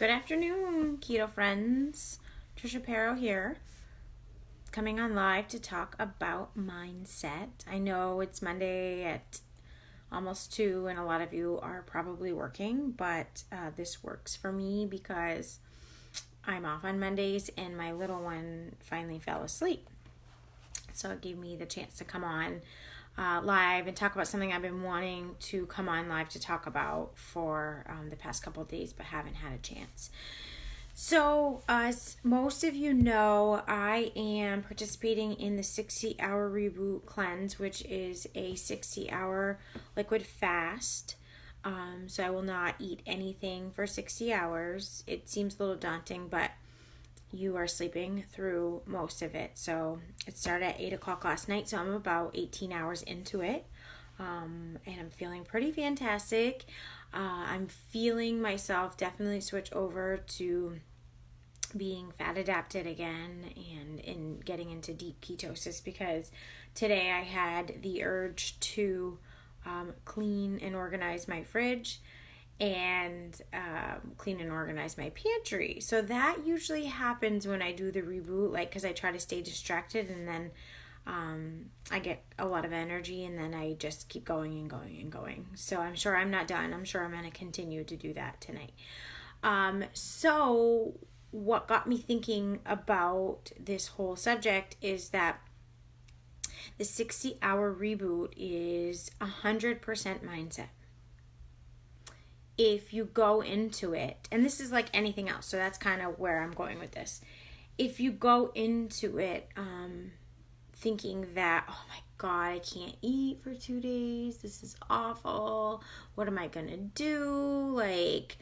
Good afternoon, keto friends. Trisha Pero here, coming on live to talk about mindset. I know it's Monday at almost 2 and a lot of you are probably working, but this works for me because I'm off on Mondays and my little one finally fell asleep. So it gave me the chance to come on live and talk about something I've been wanting to come on live to talk about for the past couple of days, but haven't had a chance. So, as most of you know, I am participating in the 60-hour Reboot Cleanse, which is a 60-hour liquid fast. So I will not eat anything for 60 hours. It seems a little daunting, but you are sleeping through most of it. So it started at 8 o'clock last night, so I'm about 18 hours into it. And I'm feeling pretty fantastic. I'm feeling myself definitely switch over to being fat adapted again and in getting into deep ketosis, because today I had the urge to clean and organize my fridge and clean and organize my pantry. So that usually happens when I do the reboot, like, because I try to stay distracted and then I get a lot of energy and then I just keep going and going and going. So I'm sure I'm not done. I'm sure I'm going to continue to do that tonight. So what got me thinking about this whole subject is that the 60-hour reboot is 100% mindset. If you go into it, and this is like anything else, so that's kind of where I'm going with this. If you go into it thinking that, oh my God, I can't eat for 2 days, this is awful, what am I gonna do? Like,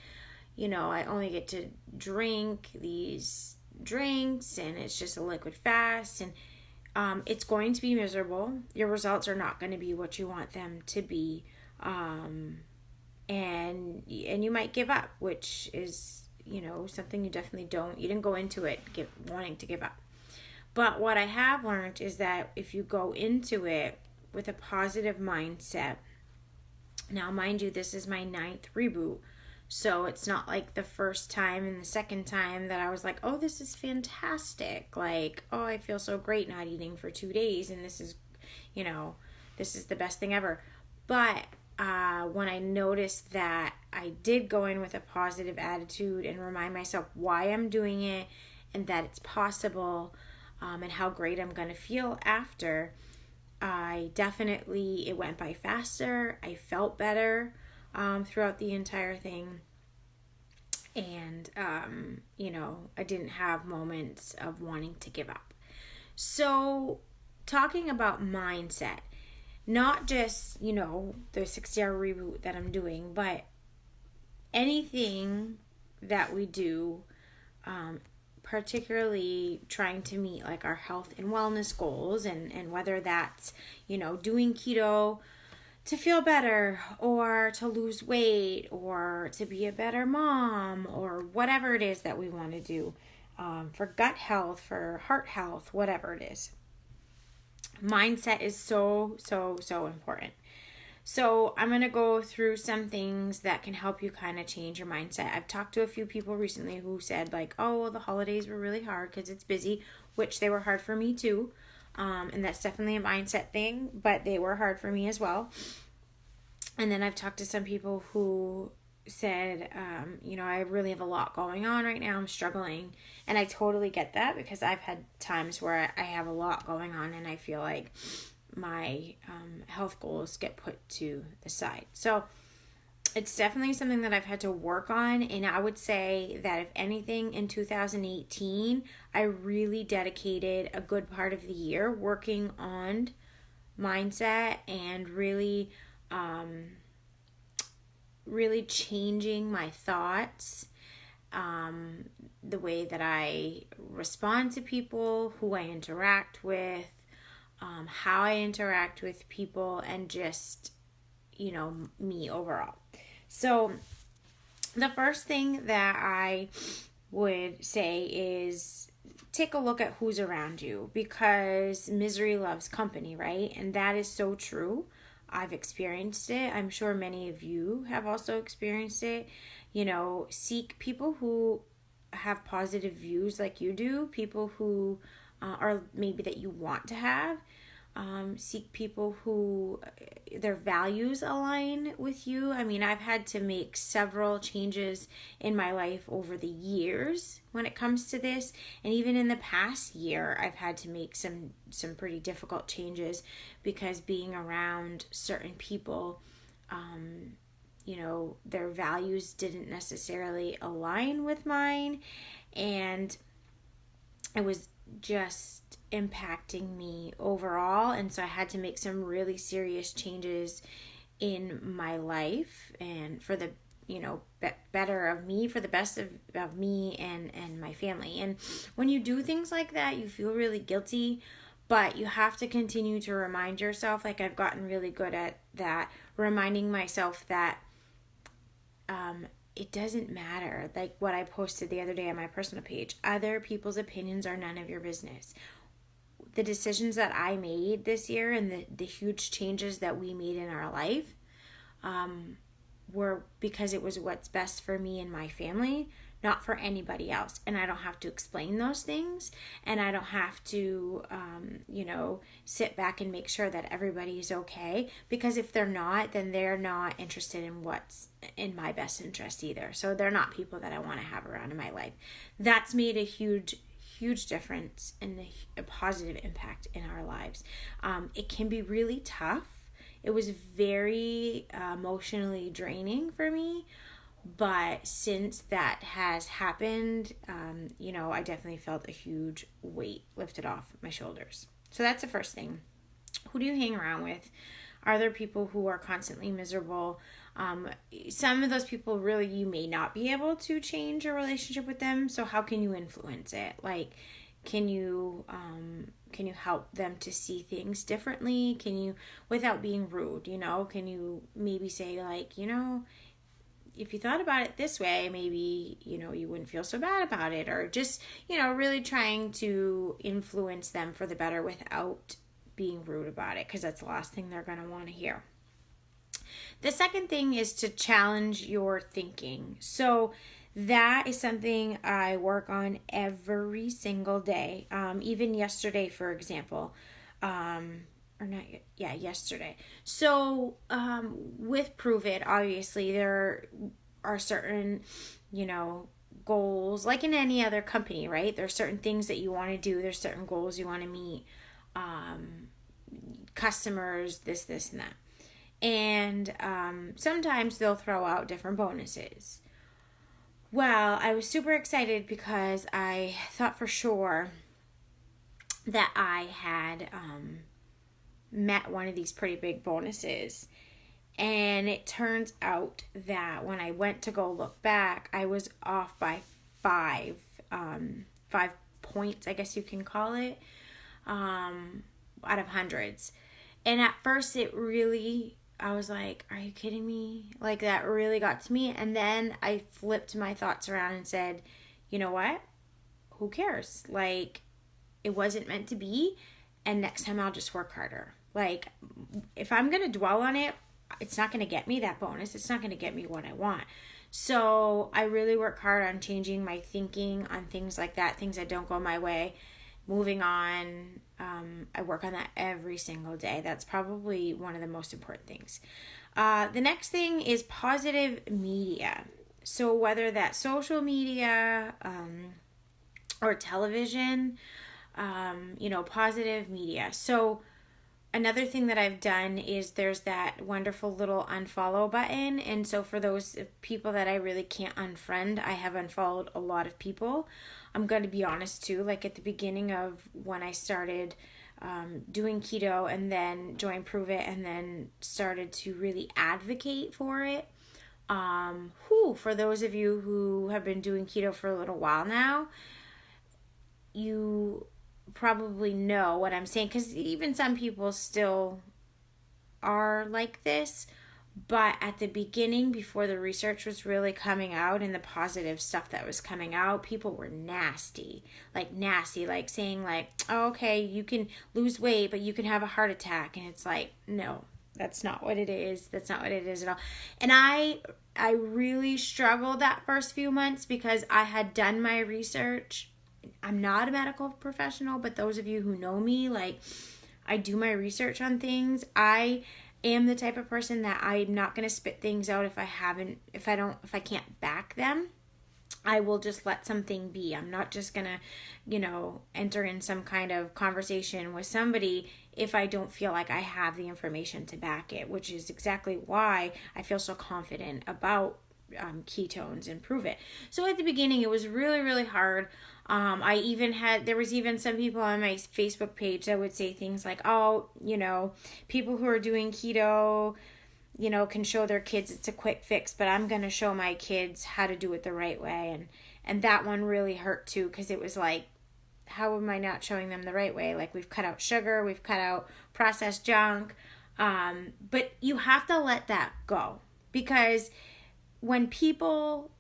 you know, I only get to drink these drinks and it's just a liquid fast, and it's going to be miserable. Your results are not going to be what you want them to be. And you might give up, which is, you know, something you definitely you didn't go into it wanting to give up. But what I have learned is that if you go into it with a positive mindset, now mind you, this is my 9th reboot, so it's not like the first time and the second time that I was like, oh, this is fantastic. Like, oh, I feel so great not eating for 2 days and this is, you know, this is the best thing ever. But when I noticed that I did go in with a positive attitude and remind myself why I'm doing it and that it's possible, and how great I'm going to feel after, it went by faster. I felt better throughout the entire thing. And, you know, I didn't have moments of wanting to give up. So talking about mindset, not just, you know, the 60-hour reboot that I'm doing, but anything that we do, particularly trying to meet like our health and wellness goals, and whether that's, you know, doing keto to feel better or to lose weight or to be a better mom or whatever it is that we want to do, for gut health, for heart health, whatever it is. Mindset is so important. So I'm going to go through some things that can help you kind of change your mindset. I've talked to a few people recently who said like, oh, the holidays were really hard because it's busy, which they were hard for me too. And that's definitely a mindset thing, but they were hard for me as well. And then I've talked to some people who said, you know, I really have a lot going on right now. I'm struggling. And I totally get that, because I've had times where I have a lot going on and I feel like my health goals get put to the side. So it's definitely something that I've had to work on. And I would say that if anything, in 2018, I really dedicated a good part of the year working on mindset and really changing my thoughts, the way that I respond to people, who I interact with, how I interact with people, and just, you know, me overall. So the first thing that I would say is take a look at who's around you, because misery loves company, right? And that is so true. I've experienced it. I'm sure many of you have also experienced it. seek people who have positive views like you do, people who or maybe that you want to have. Seek people who their values align with you. I mean, I've had to make several changes in my life over the years when it comes to this, and even in the past year I've had to make some pretty difficult changes because being around certain people, their values didn't necessarily align with mine, and it was just impacting me overall. And so I had to make some really serious changes in my life, and for the better of me, for the best of me and my family. And when you do things like that, you feel really guilty, but you have to continue to remind yourself, like I've gotten really good at that, reminding myself that it doesn't matter. Like what I posted the other day on my personal page, other people's opinions are none of your business. The decisions that I made this year and the huge changes that we made in our life were because it was what's best for me and my family, not for anybody else. And I don't have to explain those things, and I don't have to sit back and make sure that everybody's okay, because if they're not, then they're not interested in what's in my best interest either. So they're not people that I want to have around in my life. That's made a huge difference and a positive impact in our lives. It can be really tough. It was very emotionally draining for me, but since that has happened, I definitely felt a huge weight lifted off my shoulders. So that's the first thing. Who do you hang around with? Are there people who are constantly miserable? Some of those people, really, you may not be able to change your relationship with them. So how can you influence it? Like, can you help them to see things differently? Can you, without being rude, can you maybe say, like, if you thought about it this way, maybe, you wouldn't feel so bad about it, or just, really trying to influence them for the better without being rude about it, because that's the last thing they're going to want to hear. The second thing is to challenge your thinking. So that is something I work on every single day. Even yesterday, for example, yesterday. So with Prove It, obviously there are certain, goals, like in any other company, right? There's certain things that you want to do. There's certain goals you want to meet, customers, this, and that. And sometimes they'll throw out different bonuses. Well, I was super excited because I thought for sure that I had met one of these pretty big bonuses. And it turns out that when I went to go look back, I was off by 5 points, I guess you can call it, out of hundreds. And at first I was like, are you kidding me? Like, that really got to me. And then I flipped my thoughts around and said, you know what? Who cares? Like, it wasn't meant to be. And next time I'll just work harder. Like, if I'm going to dwell on it, it's not going to get me that bonus. It's not going to get me what I want. So I really work hard on changing my thinking on things like that, things that don't go my way. Moving on, I work on that every single day. That's probably one of the most important things. The next thing is positive media. So whether that's social media or television, positive media. So another thing that I've done is there's that wonderful little unfollow button. And so for those people that I really can't unfriend, I have unfollowed a lot of people. I'm going to be honest too, like at the beginning of when I started doing keto and then joined Prove It and then started to really advocate for it. For those of you who have been doing keto for a little while now, you probably know what I'm saying, because even some people still are like this. But at the beginning, before the research was really coming out and the positive stuff that was coming out, people were nasty, like saying like, oh, okay, you can lose weight, but you can have a heart attack. And it's like, no, That's not what it is. That's not what it is at all. And I really struggled that first few months because I had done my research. I'm not a medical professional, but those of you who know me, like, I do my research on things. I am the type of person that I'm not going to spit things out if I can't back them. I will just let something be. I'm not just going to, enter in some kind of conversation with somebody if I don't feel like I have the information to back it, which is exactly why I feel so confident about ketones and Prove It. So at the beginning, it was really, really hard. There was even some people on my Facebook page that would say things like, oh, people who are doing keto, can show their kids it's a quick fix, but I'm going to show my kids how to do it the right way. And that one really hurt too, because it was like, how am I not showing them the right way? Like, we've cut out sugar, we've cut out processed junk. But you have to let that go, because when people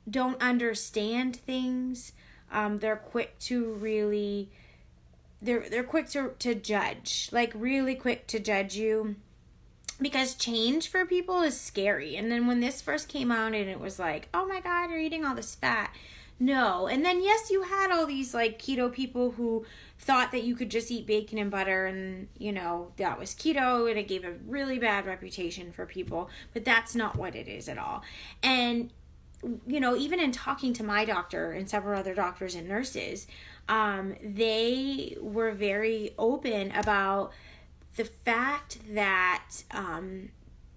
don't understand things, they're quick to they're quick to judge, like really quick to judge you, because change for people is scary. And then when this first came out and it was like, oh my God, you're eating all this fat. No. And then, yes, you had all these like keto people who thought that you could just eat bacon and butter and, that was keto, and it gave a really bad reputation for people. But that's not what it is at all. And, even in talking to my doctor and several other doctors and nurses, they were very open about the fact that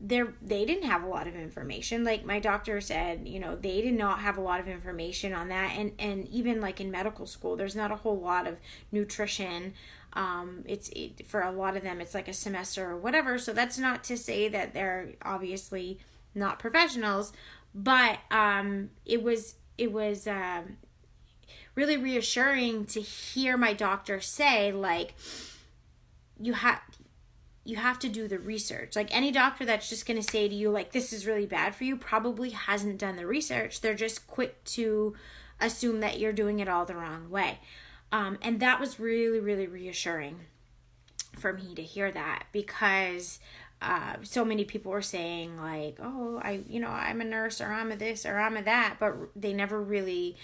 they didn't have a lot of information. Like my doctor said, they did not have a lot of information on that. And even like in medical school, there's not a whole lot of nutrition. For a lot of them, it's like a semester or whatever. So that's not to say that they're obviously not professionals, but it was really reassuring to hear my doctor say, like, you have to do the research. Like, any doctor that's just going to say to you, like, this is really bad for you, probably hasn't done the research. They're just quick to assume that you're doing it all the wrong way. And that was really, really reassuring for me to hear that, because so many people were saying like, oh, I'm a nurse, or I'm a this, or I'm a that, but they never really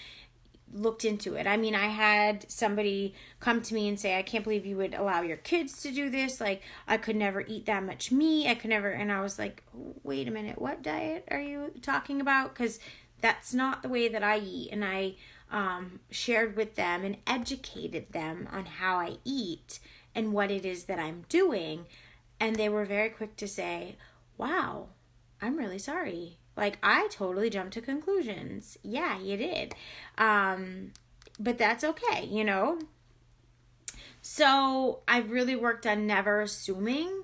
looked into it. I mean, I had somebody come to me and say, I can't believe you would allow your kids to do this. Like, I could never eat that much meat. I could never. And I was like, wait a minute, what diet are you talking about? Because that's not the way that I eat. And I shared with them and educated them on how I eat and what it is that I'm doing. And they were very quick to say, wow, I'm really sorry. Like, I totally jumped to conclusions. Yeah, you did. But that's okay, So I've really worked on never assuming,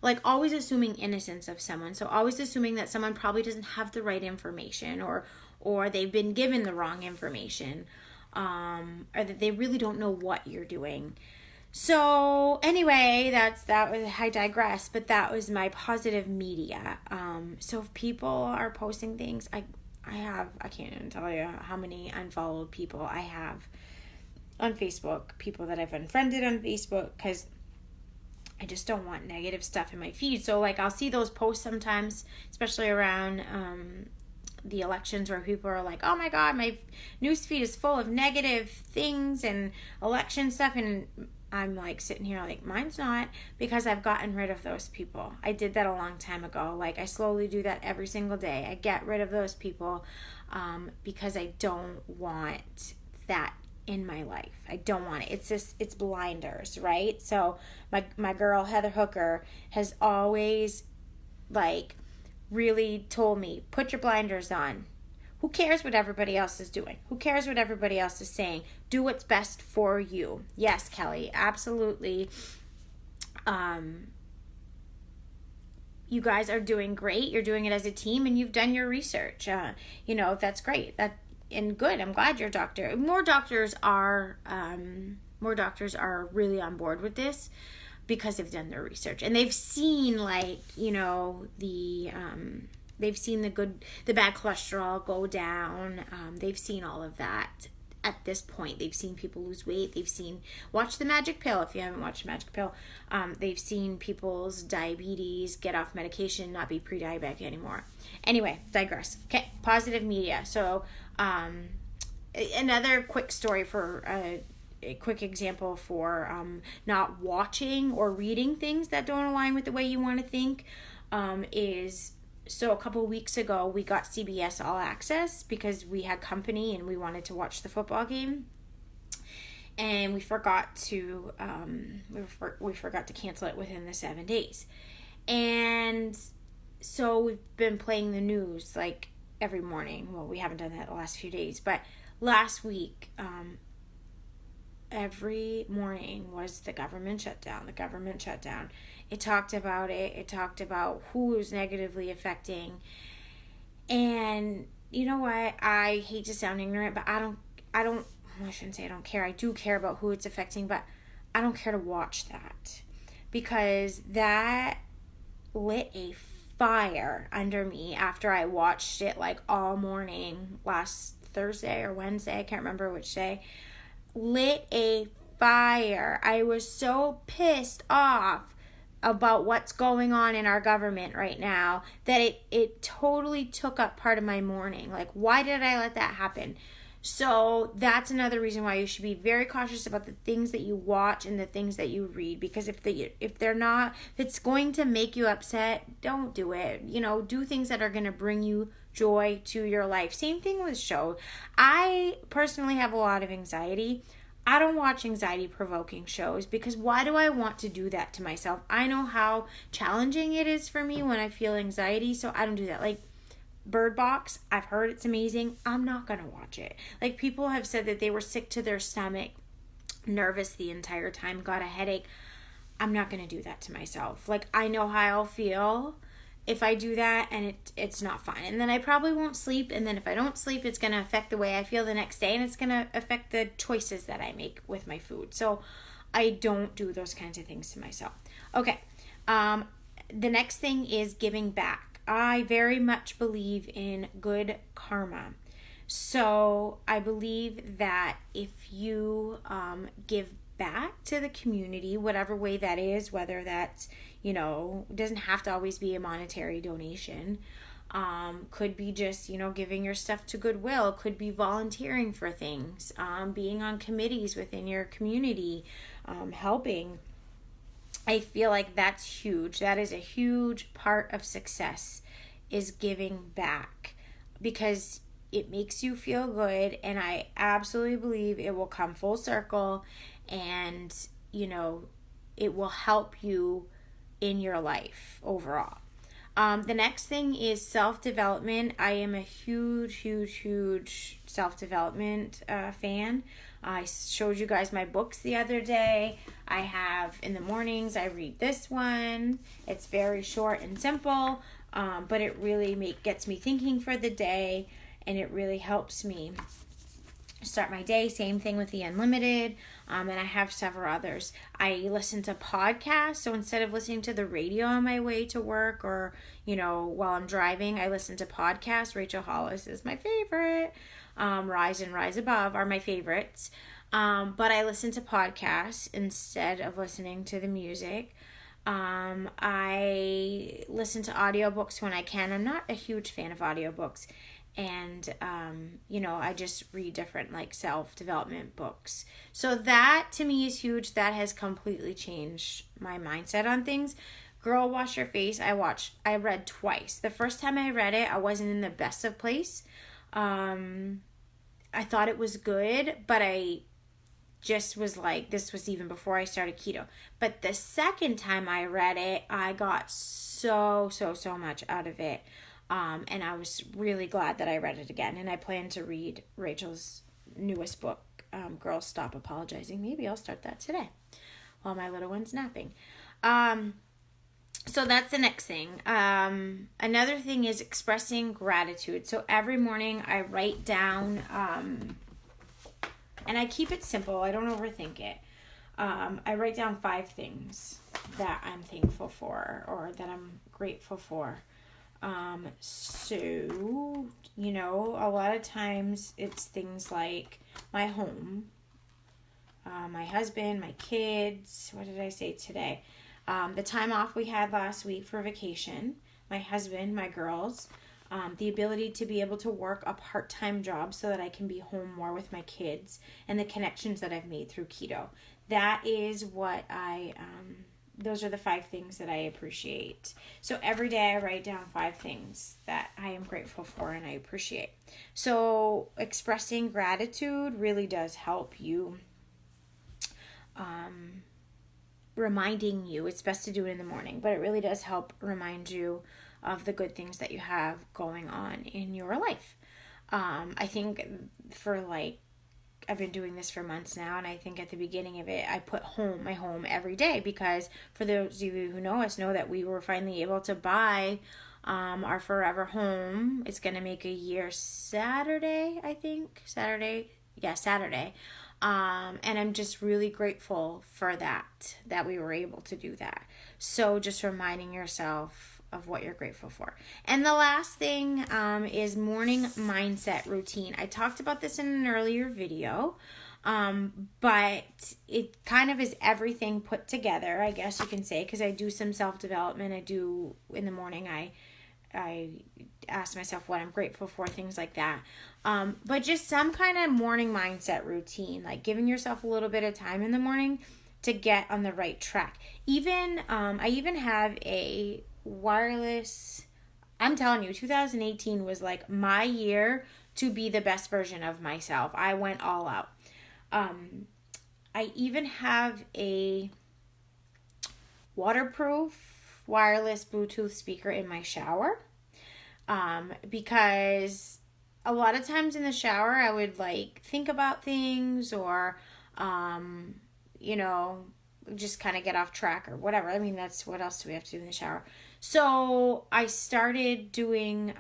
like always assuming innocence of someone. So always assuming that someone probably doesn't have the right information, or they've been given the wrong information, or that they really don't know what you're doing. So anyway, that was, I digress, but that was my positive media. So if people are posting things, I can't even tell you how many unfollowed people I have on Facebook, people that I've unfriended on Facebook, because I just don't want negative stuff in my feed. So like, I'll see those posts sometimes, especially around the elections, where people are like, oh my God, my newsfeed is full of negative things and election stuff, and I'm like sitting here like, mine's not, because I've gotten rid of those people. I did that a long time ago. Like, I slowly do that every single day. I get rid of those people because I don't want that in my life. I don't want it. It's blinders, right? So my girl Heather Hooker has always like really told me, put your blinders on. Who cares what everybody else is doing? Who cares what everybody else is saying? Do what's best for you. Yes, Kelly, absolutely. You guys are doing great. You're doing it as a team, and you've done your research. That's great. And good. I'm glad you're a doctor. More doctors are really on board with this, because they've done their research and they've seen they've seen the bad cholesterol go down. They've seen all of that at this point. They've seen people lose weight. They've seen, watch The Magic Pill if you haven't watched Magic Pill. They've seen people's diabetes, get off medication, not be pre-diabetic anymore. Anyway, digress. Okay, positive media. So another quick story for a quick example for not watching or reading things that don't align with the way you want to think is, so a couple weeks ago we got CBS All Access because we had company and we wanted to watch the football game, and we forgot to we forgot to cancel it within the 7 days. And so we've been playing the news like every morning. Well, we haven't done that the last few days, but last week every morning was the government shutdown. It talked about it. It talked about who it was negatively affecting. And you know what? I hate to sound ignorant, but I shouldn't say I don't care. I do care about who it's affecting, but I don't care to watch that, because that lit a fire under me after I watched it like all morning last Thursday or Wednesday. I can't remember which day. Lit a fire. I was so pissed off about what's going on in our government right now that it totally took up part of my morning. Like, why did I let that happen? So that's another reason why you should be very cautious about the things that you watch and the things that you read, because if it's going to make you upset, don't do it. You know, do things that are going to bring you joy to your life. Same thing with shows. I personally have a lot of anxiety. I don't watch anxiety-provoking shows because why do I want to do that to myself? I know how challenging it is for me when I feel anxiety, so I don't do that. Like Bird Box, I've heard it's amazing. I'm not going to watch it. Like, people have said that they were sick to their stomach, nervous the entire time, got a headache. I'm not going to do that to myself. Like, I know how I'll feel if I do that, and it's not fun. And then I probably won't sleep, and then if I don't sleep, it's going to affect the way I feel the next day, and it's going to affect the choices that I make with my food. So I don't do those kinds of things to myself. Okay, the next thing is giving back. I very much believe in good karma. So I believe that if you give back to the community, whatever way that is, whether that's, doesn't have to always be a monetary donation, could be just, giving your stuff to Goodwill, could be volunteering for things, being on committees within your community, helping. I feel like that's huge. That is a huge part of success, is giving back, because it makes you feel good, and I absolutely believe it will come full circle, and it will help you in your life overall. The next thing is self-development. I am a huge self-development fan. I showed you guys my books the other day. I have, in the mornings, I read this one. It's very short and simple, but it really gets me thinking for the day, and it really helps me start my day. Same thing with the Unlimited, and I have several others. I listen to podcasts, so instead of listening to the radio on my way to work or, while I'm driving, I listen to podcasts. Rachel Hollis is my favorite. Rise and Rise Above are my favorites. But I listen to podcasts instead of listening to the music. I listen to audiobooks when I can. I'm not a huge fan of audiobooks. And, I just read different self-development books. So that to me is huge. That has completely changed my mindset on things. Girl, Wash Your Face, I read twice. The first time I read it, I wasn't in the best of place. I thought it was good, but I just was like, this was even before I started keto. But the second time I read it, I got so much out of it. And I was really glad that I read it again. And I plan to read Rachel's newest book, Girls Stop Apologizing. Maybe I'll start that today while my little one's napping. So that's the next thing. Another thing is expressing gratitude. So every morning I write down, and I keep it simple. I don't overthink it. I write down 5 things that I'm thankful for or that I'm grateful for. So, you know, a lot of times it's things like my home, my husband, my kids. What did I say today? The time off we had last week for vacation, my husband, my girls, the ability to be able to work a part-time job so that I can be home more with my kids, and the connections that I've made through keto. That is what those are the 5 things that I appreciate. So every day I write down 5 things that I am grateful for and I appreciate. So expressing gratitude really does help you. Reminding you, it's best to do it in the morning, but it really does help remind you of the good things that you have going on in your life. I think I've been doing this for months now, and I think at the beginning of it, I put my home every day, because for those of you who know us know that we were finally able to buy our forever home. It's going to make a year Saturday, I think. Saturday. And I'm just really grateful for that we were able to do that. So just reminding yourself of what you're grateful for. And the last thing is morning mindset routine. I talked about this in an earlier video, but it kind of is everything put together, I guess you can say, because I do some self-development. I do in the morning, I ask myself what I'm grateful for, things like that. But just some kind of morning mindset routine, like giving yourself a little bit of time in the morning to get on the right track. I even have a wireless. I'm telling you, 2018 was like my year to be the best version of myself. I went all out. I even have a waterproof wireless Bluetooth speaker in my shower, because a lot of times in the shower I would like think about things, or just kind of get off track or whatever. I mean, that's what else do we have to do in the shower. So I started doing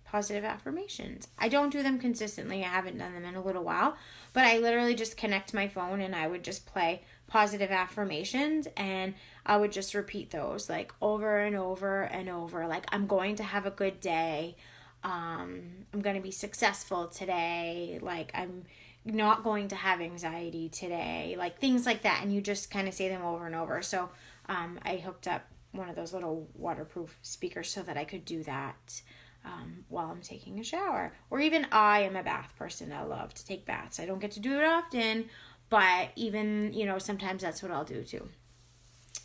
positive affirmations. I don't do them consistently. I haven't done them in a little while, but I literally just connect my phone and I would just play positive affirmations, and I would just repeat those like over and over and over. Like, I'm going to have a good day. I'm going to be successful today. Like, I'm not going to have anxiety today. Like, things like that. And you just kind of say them over and over. So I hooked up one of those little waterproof speakers so that I could do that while I'm taking a shower. Or even I am a bath person. I love to take baths. I don't get to do it often, but even, sometimes that's what I'll do too.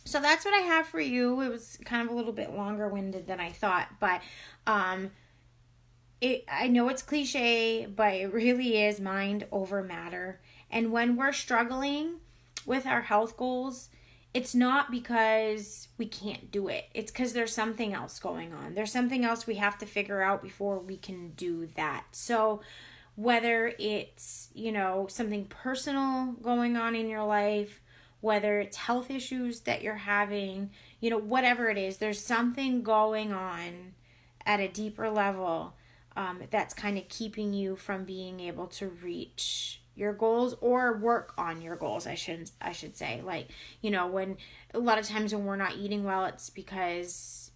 So that's what I have for you. It was kind of a little bit longer winded than I thought, but I know it's cliche, but it really is mind over matter. And when we're struggling with our health goals, it's not because we can't do it. It's because there's something else going on. There's something else we have to figure out before we can do that. So whether it's, something personal going on in your life, whether it's health issues that you're having, whatever it is, there's something going on at a deeper level that's kind of keeping you from being able to reach your goals or work on your goals, I should say. Like, when a lot of times when we're not eating well, it's because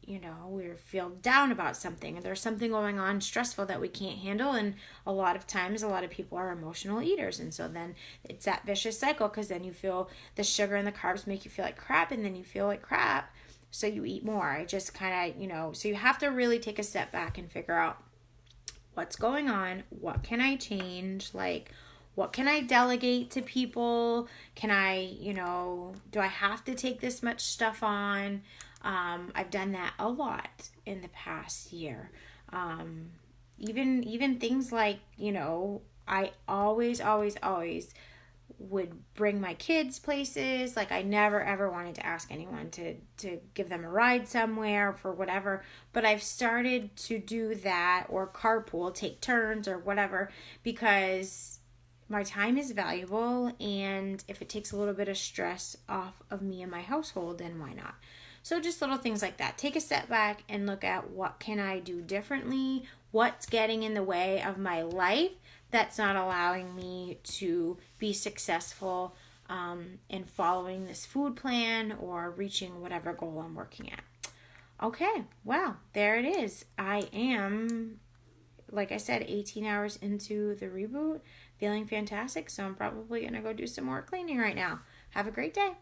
we feel down about something, and there's something going on stressful that we can't handle. And a lot of times, a lot of people are emotional eaters, and so then it's that vicious cycle, because then you feel the sugar and the carbs make you feel like crap, and then you feel like crap, so you eat more. It just kind of, so you have to really take a step back and figure out what's going on, what can I change, like what can I delegate to people, can I, do I have to take this much stuff on? I've done that a lot in the past year. Even things like, I always would bring my kids places. Like, I never ever wanted to ask anyone to give them a ride somewhere for whatever, but I've started to do that, or carpool, take turns or whatever, because my time is valuable, and if it takes a little bit of stress off of me and my household, then why not? So just little things like that. Take a step back and look at what can I do differently? What's getting in the way of my life that's not allowing me to be successful in following this food plan or reaching whatever goal I'm working at. Okay, well, there it is. I am, like I said, 18 hours into the reboot, feeling fantastic. So I'm probably going to go do some more cleaning right now. Have a great day.